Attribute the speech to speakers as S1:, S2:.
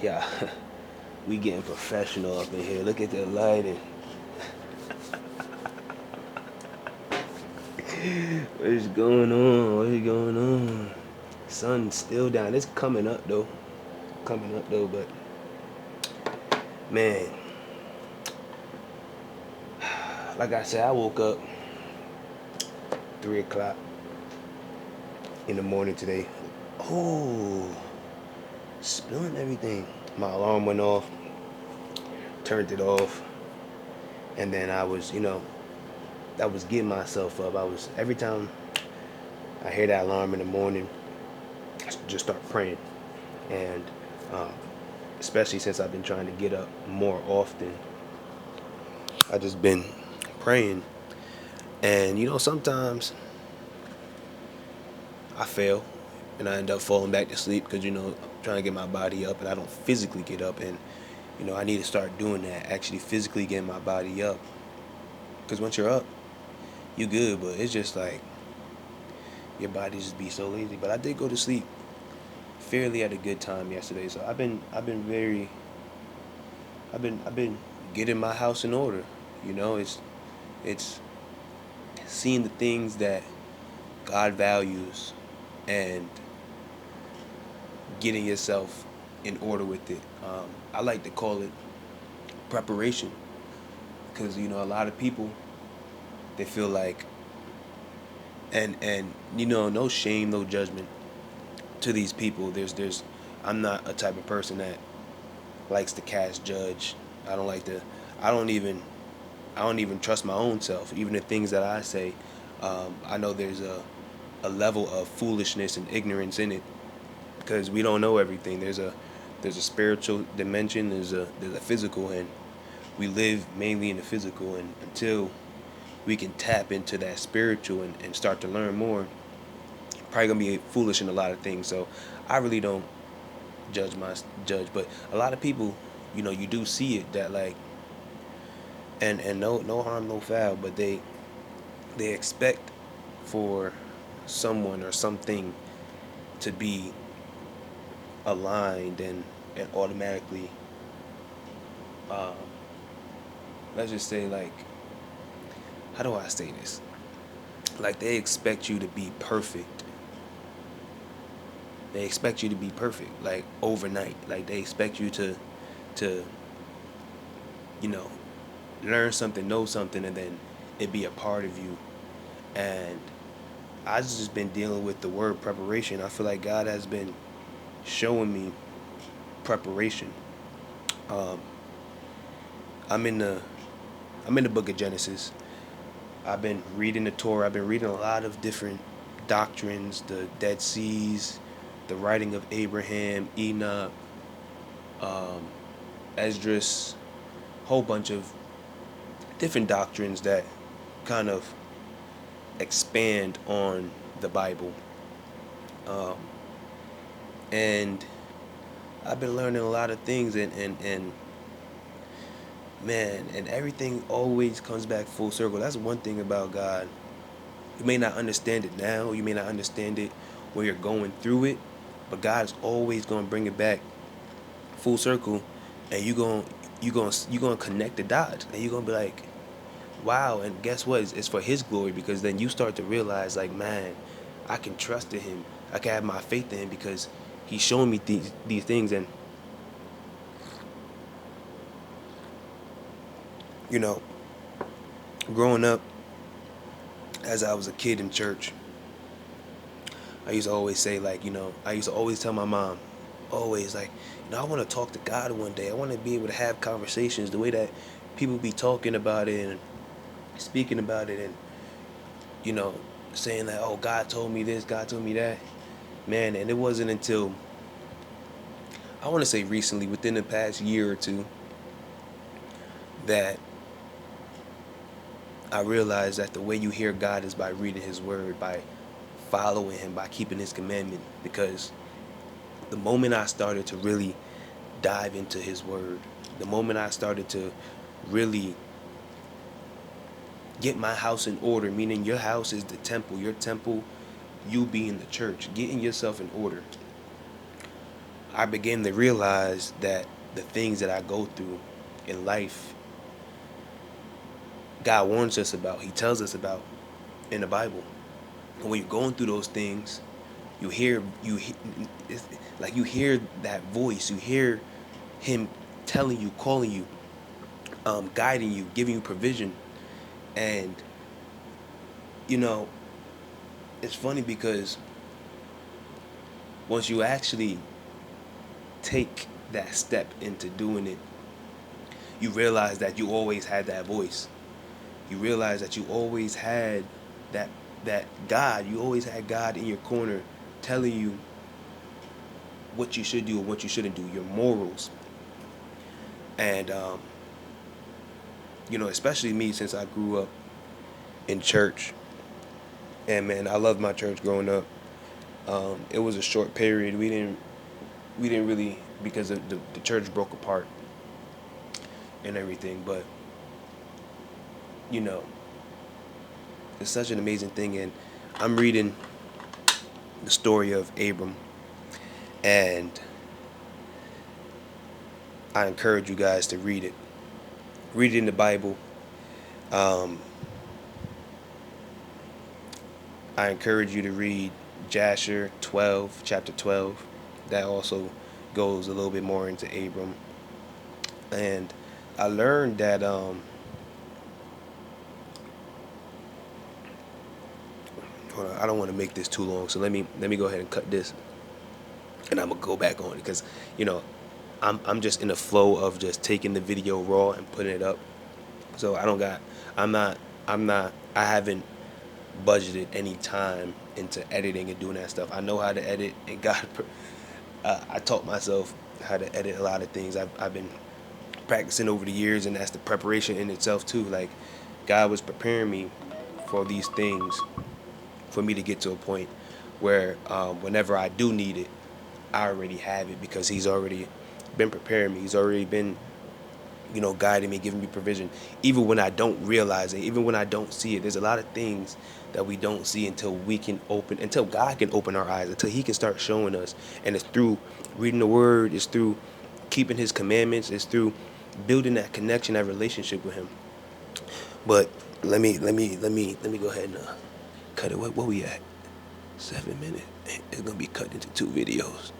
S1: Yeah, we getting professional up in here. Look at the lighting. What's going on? What's going on? Sun's still down. It's coming up though. But man, like I said, I woke up 3 o'clock in the morning today. Oh, spilling everything. My alarm went off, turned it off, and then I was getting myself up. Every time I hear that alarm in the morning, I just start praying. And um, especially since I've been trying to get up more often, I just been praying. And sometimes I fail and I end up falling back to sleep because I'm trying to get my body up and I don't physically get up. And I need to start doing that, actually physically getting my body up, because once you're up, you good. But it's just like your body just be so lazy. But I did go to sleep fairly at a good time yesterday, so I've been getting my house in order. It's seeing the things that God values and getting yourself in order with it. I like to call it preparation, because a lot of people, they feel like, and no shame, no judgment to these people. I'm not a type of person that likes to cast judge. I don't like to. I don't even. I don't even trust my own self. Even the things that I say, I know there's a level of foolishness and ignorance in it, because we don't know everything. There's a spiritual dimension. There's a physical, and we live mainly in the physical. And until we can tap into that spiritual and start to learn more, probably gonna be foolish in a lot of things. So I really don't judge, but a lot of people, you do see it, that like, and no harm, no foul, but they expect for someone or something to be aligned and automatically, um, let's just say, like, how do I say this? Like, they expect you to be perfect. They expect you to be perfect, like, overnight. Like, they expect you to you know learn something, know something, and then it be a part of you. And I've just been dealing with the word preparation. I feel like God has been showing me preparation. Um, I'm in the I'm in the book of Genesis. I've been reading the Torah. I've been reading a lot of different doctrines, the Dead Seas, the writing of Abraham, Enoch, um, Esdras, whole bunch of different doctrines that kind of expand on the Bible. Um, and I've been learning a lot of things, and man, and everything always comes back full circle. That's one thing about God. You may not understand it now, you may not understand it when you're going through it, but God's always going to bring it back full circle, and you going to connect the dots, and you're going to be like, wow. And guess what? It's for his glory, because then you start to realize, like, man, I can trust in him. I can have my faith in him because he's showing me these things. And you know, growing up, as I was a kid in church, I used to always say, like, I used to always tell my mom, always, like, I want to talk to God one day. I want to be able to have conversations the way that people be talking about it and speaking about it, and you know, saying that, oh, God told me this, God told me that. Man, and it wasn't until, I want to say recently, within the past year or two, that I realized that the way you hear God is by reading his word, by following him, by keeping his commandment. Because the moment I started to really dive into his word, the moment I started to really get my house in order, meaning your house is the temple, your temple, you being the church, getting yourself in order, I began to realize that the things that I go through in life, God warns us about. He tells us about in the Bible. And when you're going through those things, you hear it's like you hear that voice. You hear Him telling you, calling you, guiding you, giving you provision. And you know, it's funny because once you actually take that step into doing it, you realize that you always had that voice. You realize that you always had that that God. You always had God in your corner, telling you what you should do and what you shouldn't do, your morals. And especially me, since I grew up in church, and man, I loved my church growing up. It was a short period. We didn't really, because the church broke apart and everything. But you know, it's such an amazing thing. And I'm reading the story of Abram, and I encourage you guys to read it. Read it in the Bible. Um, I encourage you to read Jasher 12, chapter 12. That also goes a little bit more into Abram. And I learned that hold on, I don't want to make this too long, so let me go ahead and cut this, and I'm gonna go back on it because you know I'm just in the flow of just taking the video raw and putting it up. So I don't got I'm not I'm not I haven't budgeted any time into editing and doing that stuff. I know how to edit, and God, I taught myself how to edit a lot of things. I've been practicing over the years, and that's the preparation in itself too. Like God was preparing me for these things for me to get to a point where whenever I do need it, I already have it because He's already been preparing me. He's already been guiding me, giving me provision, even when I don't realize it, even when I don't see it. There's a lot of things that we don't see until God can open our eyes, until He can start showing us. And it's through reading the Word, it's through keeping His commandments, it's through building that connection, that relationship with Him. But let me go ahead and cut it. What we at? 7 minutes. It's gonna be cut into 2 videos.